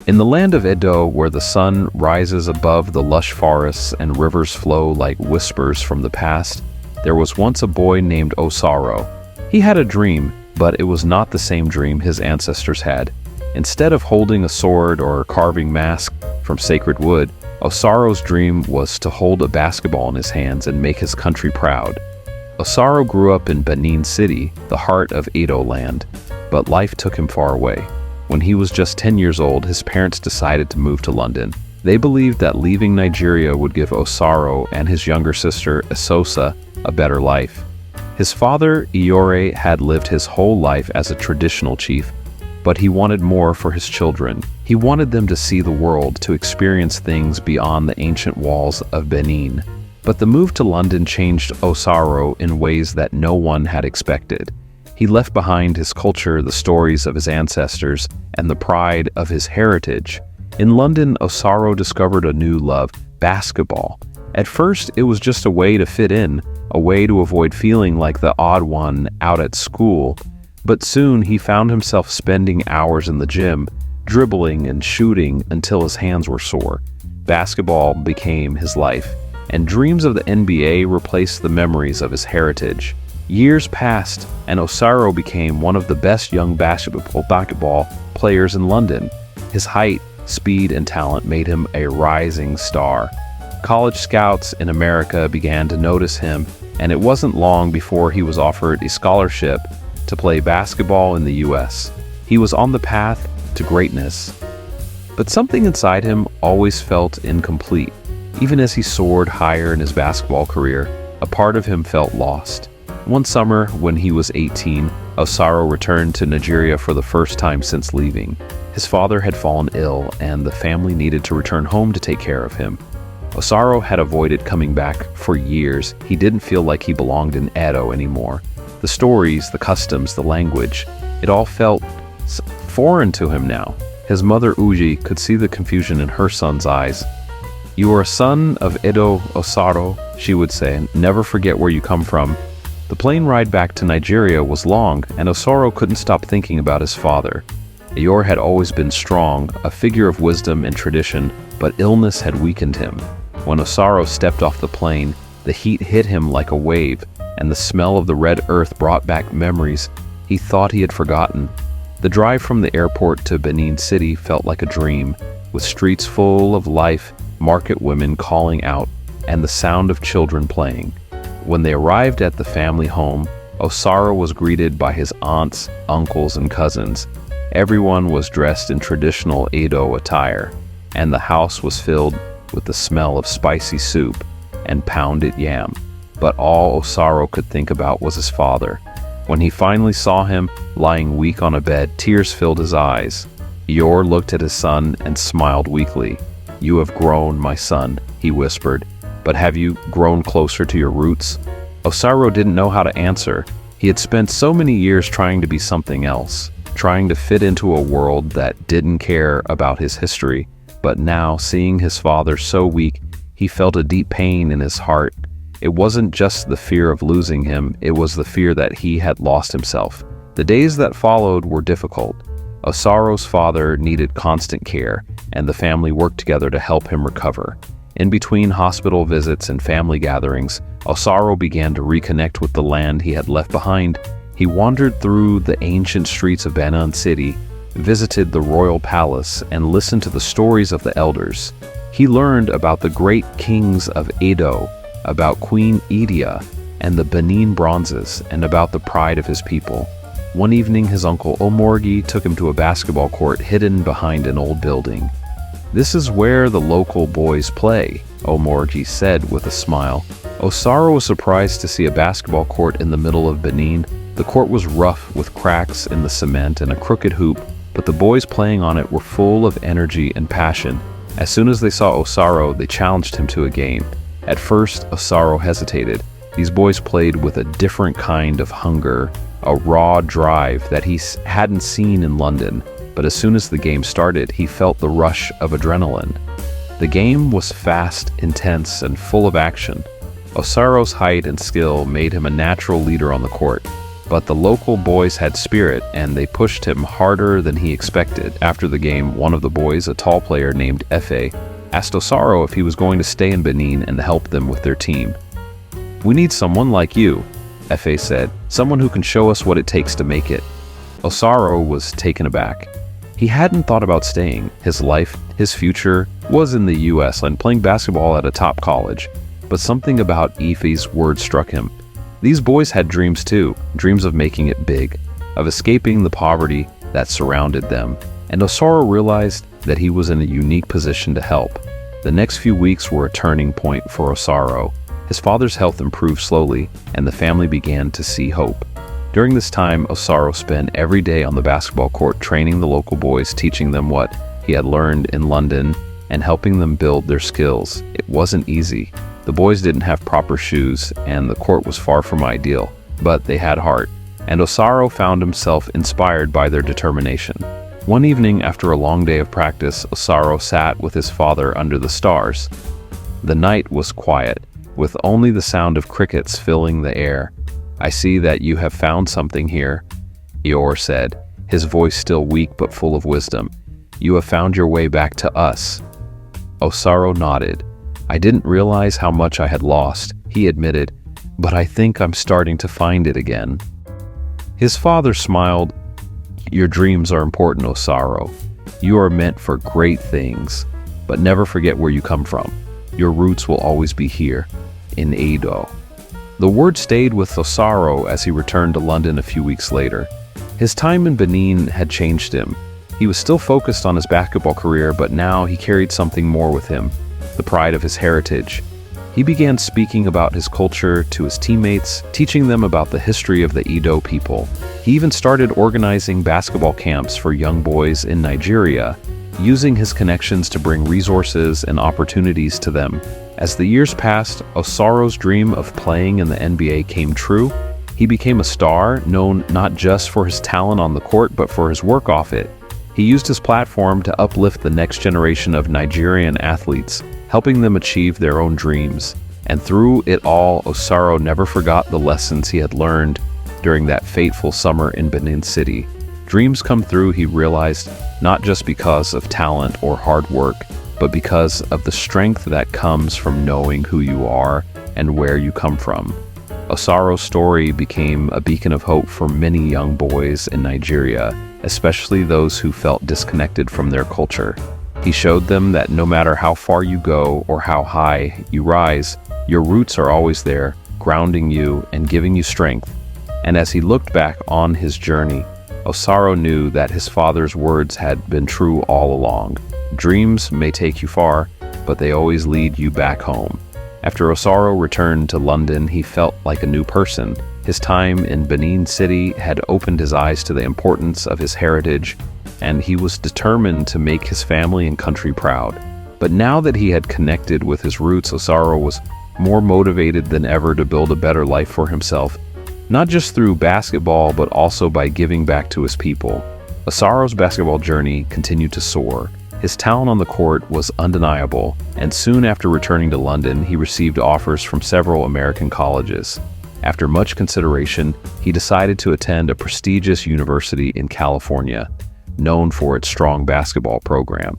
In the land of Edo, where the sun rises above the lush forests and rivers flow like whispers from the past, there was once a boy named Osaro. He had a dream, but it was not the same dream his ancestors had. Instead of holding a sword or carving masks from sacred wood, Osaro's dream was to hold a basketball in his hands and make his country proud. Osaro grew up in Benin City, the heart of Edo land, but life took him far away. When he was just 10 years old, his parents decided to move to London. They believed that leaving Nigeria would give Osaro and his younger sister, Esosa, a better life. His father, Iore, had lived his whole life as a traditional chief, but he wanted more for his children. He wanted them to see the world, to experience things beyond the ancient walls of Benin. But the move to London changed Osaro in ways that no one had expected. He left behind his culture, the stories of his ancestors, and the pride of his heritage. In London, Osaro discovered a new love, basketball. At first, it was just a way to fit in, a way to avoid feeling like the odd one out at school. But soon he found himself spending hours in the gym, dribbling and shooting until his hands were sore. Basketball became his life, and dreams of the NBA replaced the memories of his heritage. Years passed, and Osaro became one of the best young basketball players in London. His height, speed, and talent made him a rising star. College scouts in America began to notice him, and it wasn't long before he was offered a scholarship to play basketball in the US. He was on the path to greatness. But something inside him always felt incomplete. Even as he soared higher in his basketball career, a part of him felt lost. One summer, when he was 18, Osaro returned to Nigeria for the first time since leaving. His father had fallen ill, and the family needed to return home to take care of him. Osaro had avoided coming back for years. He didn't feel like he belonged in Edo anymore. The stories, the customs, the language, it all felt foreign to him now. His mother Uji could see the confusion in her son's eyes. "You are a son of Edo, Osaro," she would say. "Never forget where you come from." The plane ride back to Nigeria was long, and Osaro couldn't stop thinking about his father. Eyor had always been strong, a figure of wisdom and tradition, but illness had weakened him. When Osaro stepped off the plane, the heat hit him like a wave, and the smell of the red earth brought back memories he thought he had forgotten. The drive from the airport to Benin City felt like a dream, with streets full of life, market women calling out, and the sound of children playing. When they arrived at the family home, Osaro was greeted by his aunts, uncles, and cousins. Everyone was dressed in traditional Edo attire, and the house was filled with the smell of spicy soup and pounded yam. But all Osaro could think about was his father. When he finally saw him lying weak on a bed, tears filled his eyes. Yor looked at his son and smiled weakly. "You have grown, my son," he whispered, "but have you grown closer to your roots?" Osaro didn't know how to answer. He had spent so many years trying to be something else, trying to fit into a world that didn't care about his history. But now, seeing his father so weak, he felt a deep pain in his heart. It wasn't just the fear of losing him, it was the fear that he had lost himself. The days that followed were difficult. Osaro's father needed constant care, and the family worked together to help him recover. In between hospital visits and family gatherings, Osaro began to reconnect with the land he had left behind. He wandered through the ancient streets of Benin City, visited the royal palace, and listened to the stories of the elders. He learned about the great kings of Edo, about Queen Idia and the Benin bronzes, and about the pride of his people. One evening, his uncle Omorgi took him to a basketball court hidden behind an old building. "This is where the local boys play," Omorgi said with a smile. Osaro was surprised to see a basketball court in the middle of Benin. The court was rough with cracks in the cement and a crooked hoop, but the boys playing on it were full of energy and passion. As soon as they saw Osaro, they challenged him to a game. At first, Osaro hesitated. These boys played with a different kind of hunger, a raw drive that he hadn't seen in London. But as soon as the game started, he felt the rush of adrenaline. The game was fast, intense, and full of action. Osaro's height and skill made him a natural leader on the court. But the local boys had spirit, and they pushed him harder than he expected. After the game, one of the boys, a tall player named Efe, asked Osaro if he was going to stay in Benin and help them with their team. "We need someone like you," Efe said, "someone who can show us what it takes to make it." Osaro was taken aback. He hadn't thought about staying. His life, his future, was in the US and playing basketball at a top college. But something about Efe's words struck him. These boys had dreams too, dreams of making it big, of escaping the poverty that surrounded them. And Osaro realized that he was in a unique position to help. The next few weeks were a turning point for Osaro. His father's health improved slowly, and the family began to see hope. During this time, Osaro spent every day on the basketball court training the local boys, teaching them what he had learned in London and helping them build their skills. It wasn't easy. The boys didn't have proper shoes, and the court was far from ideal, but they had heart, and Osaro found himself inspired by their determination. One evening, after a long day of practice, Osaro sat with his father under the stars. The night was quiet, with only the sound of crickets filling the air. "I see that you have found something here," Eeyore said, his voice still weak but full of wisdom. "You have found your way back to us." Osaro nodded. "I didn't realize how much I had lost," he admitted, "but I think I'm starting to find it again." His father smiled. "Your dreams are important, Osaro. You are meant for great things, but never forget where you come from. Your roots will always be here, in Edo." The word stayed with Osaro as he returned to London a few weeks later. His time in Benin had changed him. He was still focused on his basketball career, but now he carried something more with him, the pride of his heritage. He began speaking about his culture to his teammates, teaching them about the history of the Edo people. He even started organizing basketball camps for young boys in Nigeria, using his connections to bring resources and opportunities to them. As the years passed, Osaro's dream of playing in the NBA came true. He became a star, known not just for his talent on the court, but for his work off it. He used his platform to uplift the next generation of Nigerian athletes, helping them achieve their own dreams. And through it all, Osaro never forgot the lessons he had learned during that fateful summer in Benin City. Dreams come through, he realized, not just because of talent or hard work, but because of the strength that comes from knowing who you are and where you come from. Osaro's story became a beacon of hope for many young boys in Nigeria, especially those who felt disconnected from their culture. He showed them that no matter how far you go or how high you rise, your roots are always there, grounding you and giving you strength. And as he looked back on his journey, Osaro knew that his father's words had been true all along. Dreams may take you far, but they always lead you back home. After Osaro returned to London, he felt like a new person. His time in Benin City had opened his eyes to the importance of his heritage, and he was determined to make his family and country proud. But now that he had connected with his roots, Osaro was more motivated than ever to build a better life for himself, not just through basketball, but also by giving back to his people. Osaro's basketball journey continued to soar. His talent on the court was undeniable, and soon after returning to London, he received offers from several American colleges. After much consideration, he decided to attend a prestigious university in California, known for its strong basketball program.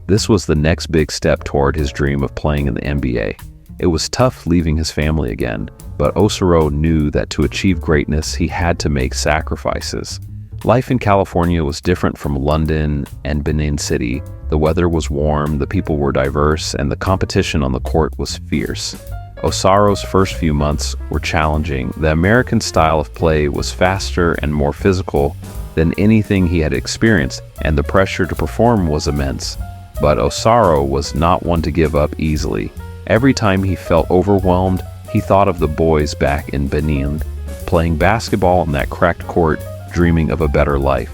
This was the next big step toward his dream of playing in the NBA. It was tough leaving his family again, but Osaro knew that to achieve greatness, he had to make sacrifices. Life in California was different from London and Benin City. The weather was warm, the people were diverse, and the competition on the court was fierce. Osaro's first few months were challenging. The American style of play was faster and more physical than anything he had experienced, and the pressure to perform was immense. But Osaro was not one to give up easily. Every time he felt overwhelmed, he thought of the boys back in Benin, playing basketball on that cracked court, dreaming of a better life.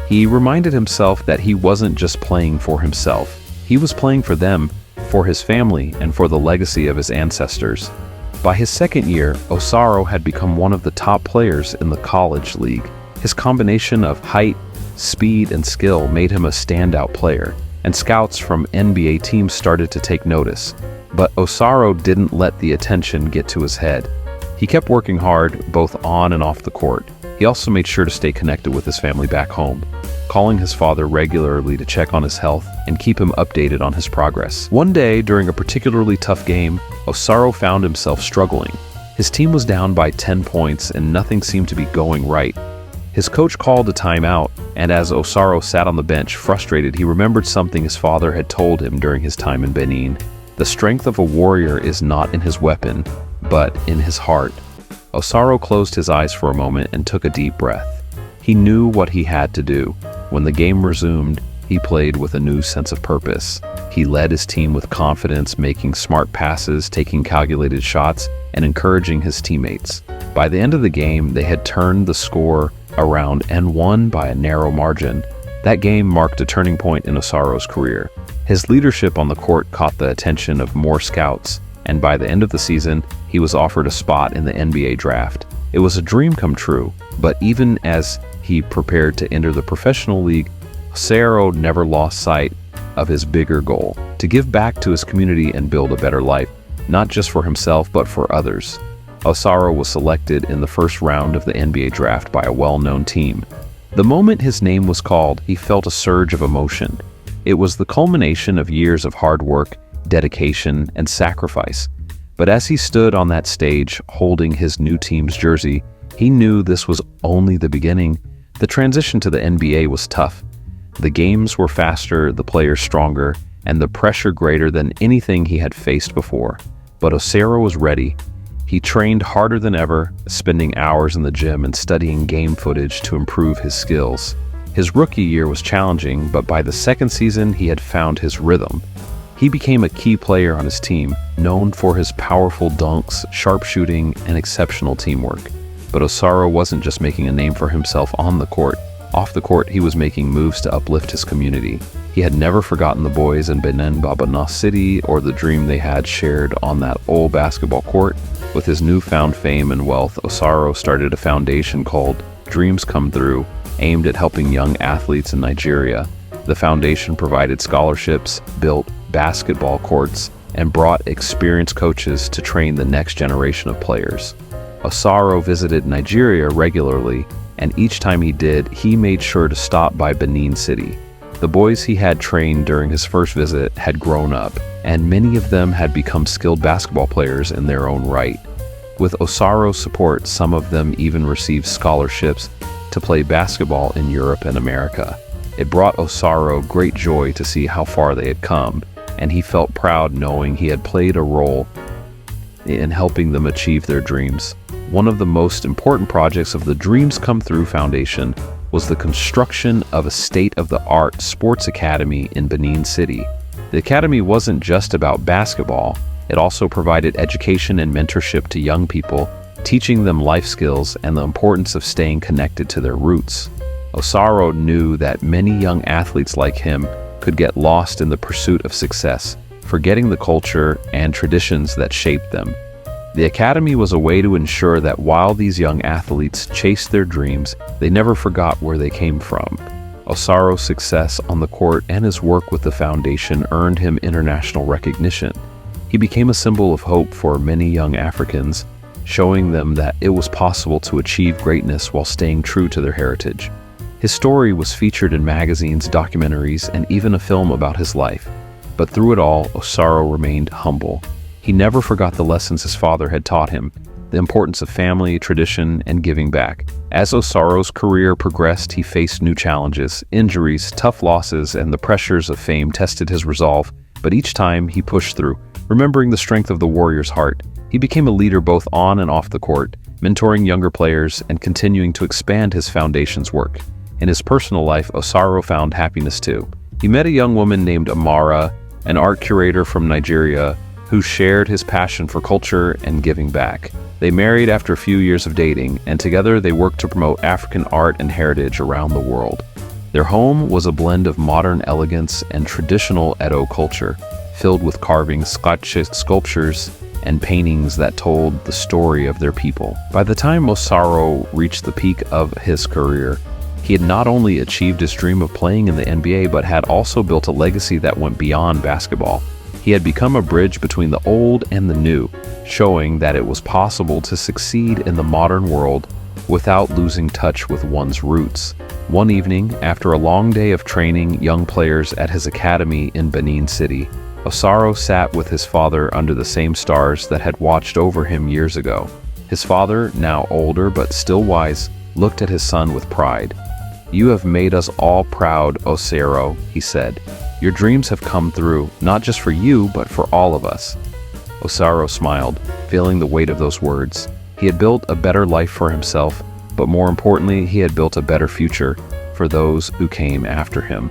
He reminded himself that he wasn't just playing for himself. He was playing for them, for his family, and for the legacy of his ancestors. By his second year, Osaro had become one of the top players in the college league. His combination of height, speed, and skill made him a standout player, and scouts from NBA teams started to take notice. But Osaro didn't let the attention get to his head. He kept working hard, both on and off the court. He also made sure to stay connected with his family back home, calling his father regularly to check on his health and keep him updated on his progress. One day, during a particularly tough game, Osaro found himself struggling. His team was down by 10 points and nothing seemed to be going right. His coach called a timeout, and as Osaro sat on the bench, frustrated, he remembered something his father had told him during his time in Benin. The strength of a warrior is not in his weapon, but in his heart. Osaro closed his eyes for a moment and took a deep breath. He knew what he had to do. When the game resumed, he played with a new sense of purpose. He led his team with confidence, making smart passes, taking calculated shots, and encouraging his teammates. By the end of the game, they had turned the score around and won by a narrow margin. That game marked a turning point in Osaro's career. His leadership on the court caught the attention of more scouts, and by the end of the season, he was offered a spot in the NBA draft. It was a dream come true, but even as he prepared to enter the professional league, Osaro never lost sight of his bigger goal, to give back to his community and build a better life, not just for himself but for others. Osaro was selected in the first round of the NBA draft by a well-known team. The moment his name was called, he felt a surge of emotion. It was the culmination of years of hard work, dedication, and sacrifice. But as he stood on that stage, holding his new team's jersey, he knew this was only the beginning. The transition to the NBA was tough. The games were faster, the players stronger, and the pressure greater than anything he had faced before. But Osaro was ready. He trained harder than ever, spending hours in the gym and studying game footage to improve his skills. His rookie year was challenging, but by the second season, he had found his rhythm. He became a key player on his team, known for his powerful dunks, sharp shooting, and exceptional teamwork. But Osaro wasn't just making a name for himself on the court. Off the court, he was making moves to uplift his community. He had never forgotten the boys in Benin City or the dream they had shared on that old basketball court. With his newfound fame and wealth, Osaro started a foundation called Dreams Come Through, aimed at helping young athletes in Nigeria. The foundation provided scholarships, built basketball courts, and brought experienced coaches to train the next generation of players. Osaro visited Nigeria regularly, and each time he did, he made sure to stop by Benin City. The boys he had trained during his first visit had grown up, and many of them had become skilled basketball players in their own right. With Osaro's support, some of them even received scholarships to play basketball in Europe and America. It brought Osaro great joy to see how far they had come, and he felt proud knowing he had played a role in helping them achieve their dreams. One of the most important projects of the Dreams Come Through Foundation was the construction of a state-of-the-art sports academy in Benin City. The academy wasn't just about basketball, it also provided education and mentorship to young people, teaching them life skills and the importance of staying connected to their roots. Osaro knew that many young athletes like him could get lost in the pursuit of success, forgetting the culture and traditions that shaped them. The academy was a way to ensure that while these young athletes chased their dreams, they never forgot where they came from. Osaro's success on the court and his work with the foundation earned him international recognition. He became a symbol of hope for many young Africans, showing them that it was possible to achieve greatness while staying true to their heritage. His story was featured in magazines, documentaries, and even a film about his life. But through it all, Osaro remained humble. He never forgot the lessons his father had taught him, the importance of family, tradition, and giving back. As Osaro's career progressed, he faced new challenges, injuries, tough losses, and the pressures of fame tested his resolve. But each time, he pushed through, remembering the strength of the warrior's heart. He became a leader both on and off the court, mentoring younger players and continuing to expand his foundation's work. In his personal life, Osaro found happiness too. He met a young woman named Amara, an art curator from Nigeria, who shared his passion for culture and giving back. They married after a few years of dating, and together they worked to promote African art and heritage around the world. Their home was a blend of modern elegance and traditional Edo culture, filled with carvings, sculptures, and paintings that told the story of their people. By the time Osaro reached the peak of his career, he had not only achieved his dream of playing in the NBA, but had also built a legacy that went beyond basketball. He had become a bridge between the old and the new, showing that it was possible to succeed in the modern world without losing touch with one's roots. One evening, after a long day of training young players at his academy in Benin City, Osaro sat with his father under the same stars that had watched over him years ago. His father, now older but still wise, looked at his son with pride. "You have made us all proud, Osaro," he said. "Your dreams have come through, not just for you, but for all of us." Osaro smiled, feeling the weight of those words. He had built a better life for himself, but more importantly, he had built a better future for those who came after him.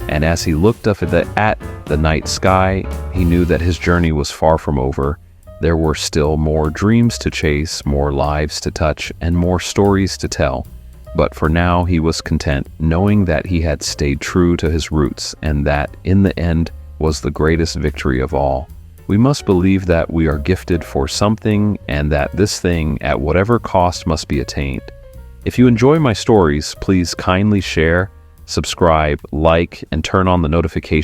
And as he looked up at the night sky, he knew that his journey was far from over. There were still more dreams to chase, more lives to touch, and more stories to tell. But for now, he was content, knowing that he had stayed true to his roots, and that, in the end, was the greatest victory of all. We must believe that we are gifted for something, and that this thing, at whatever cost, must be attained. If you enjoy my stories, please kindly share, subscribe, like, and turn on the notifications